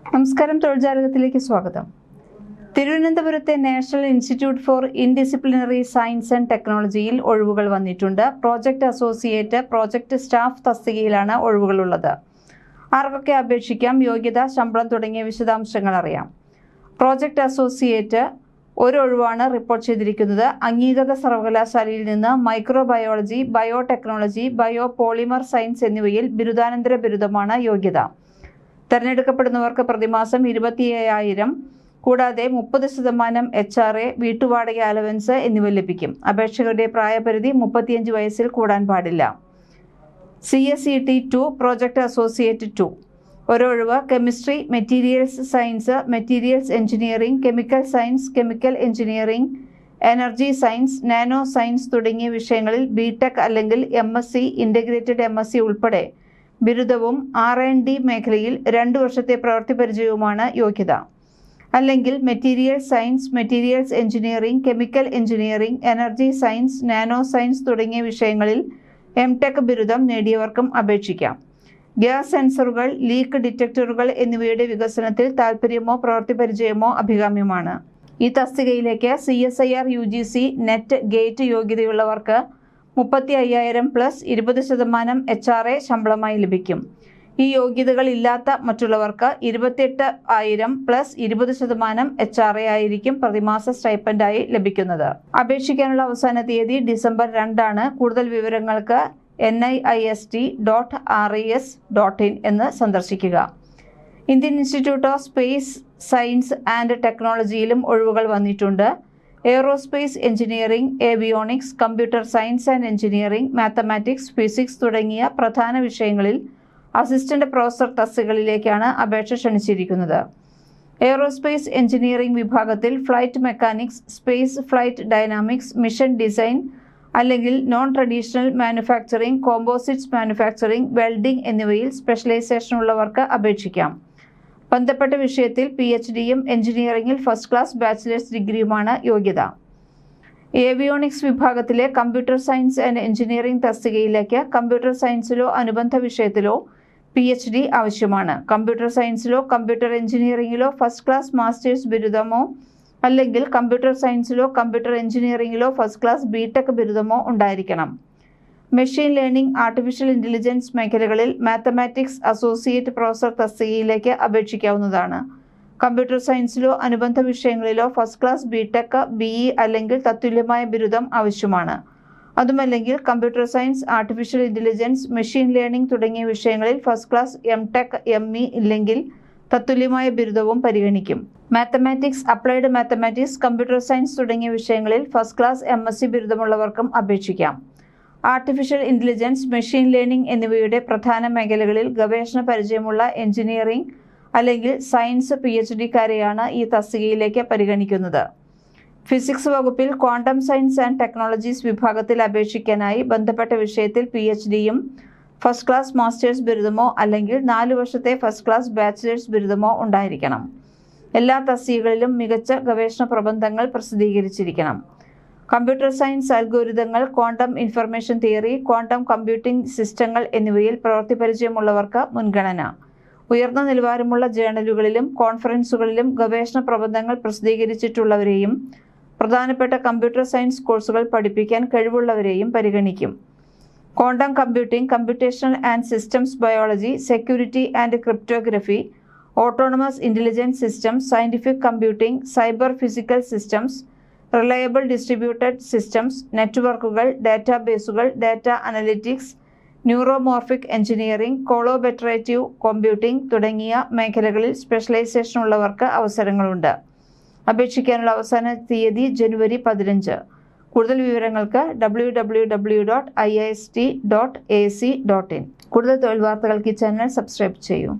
നമസ്കാരം, തൊഴിൽജാലകത്തിലേക്ക് സ്വാഗതം. തിരുവനന്തപുരത്തെ national institute for interdisciplinary science and ടെക്നോളജിയിൽ ഒഴിവുകൾ വന്നിട്ടുണ്ട്. പ്രോജക്ട് അസോസിയേറ്റ്, പ്രോജക്ട് സ്റ്റാഫ് തസ്തികയിലാണ് ഒഴിവുകളുള്ളത്. ആർക്കൊക്കെ അപേക്ഷിക്കാം, യോഗ്യത, ശമ്പളം തുടങ്ങിയ വിശദാംശങ്ങൾ അറിയാം. പ്രോജക്ട് അസോസിയേറ്റ് ഒരു ഒഴിവാണ് റിപ്പോർട്ട് ചെയ്തിരിക്കുന്നത്. അംഗീകൃത സർവകലാശാലയിൽ നിന്ന് microbiology, biotechnology, bio polymer science എന്നിവയിൽ ബിരുദാനന്തര ബിരുദമാണ് യോഗ്യത. തെരഞ്ഞെടുക്കപ്പെടുന്നവർക്ക് പ്രതിമാസം 27,000 കൂടാതെ 30% HRA, വീട്ടുവാടക അലവൻസ് എന്നിവ ലഭിക്കും. അപേക്ഷകരുടെ പ്രായപരിധി 35 വയസ്സിൽ കൂടാൻ പാടില്ല. CSET 2 പ്രോജക്ട് അസോസിയേറ്റ് 2 ഒരൊഴിവ്. Chemistry, materials science, materials engineering, chemical science, chemical engineering, energy science, nano science തുടങ്ങിയ വിഷയങ്ങളിൽ BTech അല്ലെങ്കിൽ MSc, ഇൻ്റഗ്രേറ്റഡ് MSc ഉൾപ്പെടെ ബിരുദവും R&D മേഖലയിൽ 2 വർഷത്തെ പ്രവൃത്തി പരിചയവുമാണ് യോഗ്യത. അല്ലെങ്കിൽ materials science, materials engineering, chemical engineering, energy science, nano science തുടങ്ങിയ വിഷയങ്ങളിൽ MTech ബിരുദം നേടിയവർക്കും അപേക്ഷിക്കാം. ഗ്യാസ് സെൻസറുകൾ, ലീക്ക് ഡിറ്റക്ടറുകൾ എന്നിവയുടെ വികസനത്തിൽ താൽപ്പര്യമോ പ്രവൃത്തി പരിചയമോ അഭികാമ്യമാണ്. ഈ തസ്തികയിലേക്ക് CSIR UGC നെറ്റ് ഗേറ്റ് യോഗ്യതയുള്ളവർക്ക് 35,000 പ്ലസ് 20% HRA ശമ്പളമായി ലഭിക്കും. ഈ യോഗ്യതകൾ ഇല്ലാത്ത മറ്റുള്ളവർക്ക് 28,000 പ്ലസ് 20% HRA ആയിരിക്കും പ്രതിമാസ സ്റ്റൈപ്പൻഡായി ലഭിക്കുന്നത്. അപേക്ഷിക്കാനുള്ള അവസാന തീയതി ഡിസംബർ 2 ആണ്. കൂടുതൽ വിവരങ്ങൾക്ക് NIST.RES.in എന്ന് സന്ദർശിക്കുക. Indian institute of space science and ടെക്നോളജിയിലും ഒഴിവുകൾ വന്നിട്ടുണ്ട്. Aerospace engineering, avionics, computer science and engineering, mathematics, physics തുടങ്ങിയ പ്രധാന വിഷയങ്ങളിൽ അസിസ്റ്റന്റ് പ്രൊഫസർ തസ്തികകളിലേക്കാണ് അപേക്ഷ ക്ഷണിച്ചിരിക്കുന്നത്. എയ്റോസ്പേസ് എഞ്ചിനീയറിംഗ് വിഭാഗത്തിൽ flight mechanics, space flight dynamics, mission design അല്ലെങ്കിൽ non traditional manufacturing, composites manufacturing, welding എന്നിവയിൽ സ്പെഷ്യലൈസേഷൻ ഉള്ളവർക്ക് അപേക്ഷിക്കാം. ബന്ധപ്പെട്ട വിഷയത്തിൽ PhDയും എഞ്ചിനീയറിംഗിൽ ഫസ്റ്റ് ക്ലാസ് ബാച്ചിലേഴ്സ് ഡിഗ്രിയുമാണ് യോഗ്യത. ഏവിയോണിക്സ് വിഭാഗത്തിലെ കമ്പ്യൂട്ടർ സയൻസ് ആൻഡ് എഞ്ചിനീയറിംഗ് തസ്തികയിലേക്ക് കമ്പ്യൂട്ടർ സയൻസിലോ അനുബന്ധ വിഷയത്തിലോ PhD ആവശ്യമാണ്. കമ്പ്യൂട്ടർ സയൻസിലോ കമ്പ്യൂട്ടർ എഞ്ചിനീയറിംഗിലോ ഫസ്റ്റ് ക്ലാസ് മാസ്റ്റേഴ്സ് ബിരുദമോ അല്ലെങ്കിൽ കമ്പ്യൂട്ടർ സയൻസിലോ കമ്പ്യൂട്ടർ എഞ്ചിനീയറിംഗിലോ ഫസ്റ്റ് ക്ലാസ് BTech ബിരുദമോ ഉണ്ടായിരിക്കണം. മെഷീൻ ലേണിംഗ്, ആർട്ടിഫിഷ്യൽ ഇൻ്റലിജൻസ് മേഖലകളിൽ മാത്തമാറ്റിക്സ് അസോസിയേറ്റ് പ്രൊഫസർ തസ്തികയിലേക്ക് അപേക്ഷിക്കാവുന്നതാണ്. കമ്പ്യൂട്ടർ സയൻസിലോ അനുബന്ധ വിഷയങ്ങളിലോ ഫസ്റ്റ് ക്ലാസ് BTech, BE അല്ലെങ്കിൽ തത്തുല്യമായ ബിരുദം ആവശ്യമാണ്. അതുമല്ലെങ്കിൽ computer science, artificial intelligence, machine learning തുടങ്ങിയ വിഷയങ്ങളിൽ ഫസ്റ്റ് ക്ലാസ് MTech, ME ഇല്ലെങ്കിൽ തത്തുല്യമായ ബിരുദവും പരിഗണിക്കും. Mathematics, applied mathematics, computer science തുടങ്ങിയ വിഷയങ്ങളിൽ ഫസ്റ്റ് ക്ലാസ് MSc ബിരുദമുള്ളവർക്കും അപേക്ഷിക്കാം. ആർട്ടിഫിഷ്യൽ ഇൻ്റലിജൻസ്, മെഷീൻ ലേണിംഗ് എന്നിവയുടെ പ്രധാന മേഖലകളിൽ ഗവേഷണ പരിചയമുള്ള എഞ്ചിനീയറിംഗ് അല്ലെങ്കിൽ സയൻസ് PhDക്കാരെയാണ് ഈ തസ്തികയിലേക്ക് പരിഗണിക്കുന്നത്. ഫിസിക്സ് വകുപ്പിൽ ക്വാണ്ടം സയൻസ് ആൻഡ് ടെക്നോളജീസ് വിഭാഗത്തിൽ അപേക്ഷിക്കാനായി ബന്ധപ്പെട്ട വിഷയത്തിൽ PhDയും ഫസ്റ്റ് ക്ലാസ് മാസ്റ്റേഴ്സ് ബിരുദമോ അല്ലെങ്കിൽ 4 വർഷത്തെ ഫസ്റ്റ് ക്ലാസ് ബാച്ചിലേഴ്സ് ബിരുദമോ ഉണ്ടായിരിക്കണം. എല്ലാ തസ്തികകളിലും മികച്ച ഗവേഷണ പ്രബന്ധങ്ങൾ പ്രസിദ്ധീകരിച്ചിരിക്കണം. കമ്പ്യൂട്ടർ സയൻസ് അൽഗോരിതങ്ങൾ, quantum information theory, quantum computing സിസ്റ്റങ്ങൾ എന്നിവയിൽ പ്രവൃത്തി പരിചയമുള്ളവർക്ക് മുൻഗണന. ഉയർന്ന നിലവാരമുള്ള ജേണലുകളിലും കോൺഫറൻസുകളിലും ഗവേഷണ പ്രബന്ധങ്ങൾ പ്രസിദ്ധീകരിച്ചിട്ടുള്ളവരെയും പ്രധാനപ്പെട്ട കമ്പ്യൂട്ടർ സയൻസ് കോഴ്സുകൾ പഠിപ്പിക്കാൻ കഴിവുള്ളവരെയും പരിഗണിക്കും. Quantum computing, computational and systems biology, security and cryptography, autonomous intelligence systems, scientific computing, cyber physical systems, reliable distributed systems, നെറ്റ്വർക്കുകൾ, ഡാറ്റാബേസുകൾ, data analytics, neuromorphic engineering, collaborative computing തുടങ്ങിയ മേഖലകളിൽ സ്പെഷ്യലൈസേഷൻ ഉള്ളവർക്ക് അവസരങ്ങളുണ്ട്. അപേക്ഷിക്കാനുള്ള അവസാന തീയതി ജനുവരി 15. കൂടുതൽ വിവരങ്ങൾക്ക് www.IIST.ac.in. കൂടുതൽ തൊഴിൽ വാർത്തകൾക്ക് ഈ ചാനൽ സബ്സ്ക്രൈബ് ചെയ്യൂ.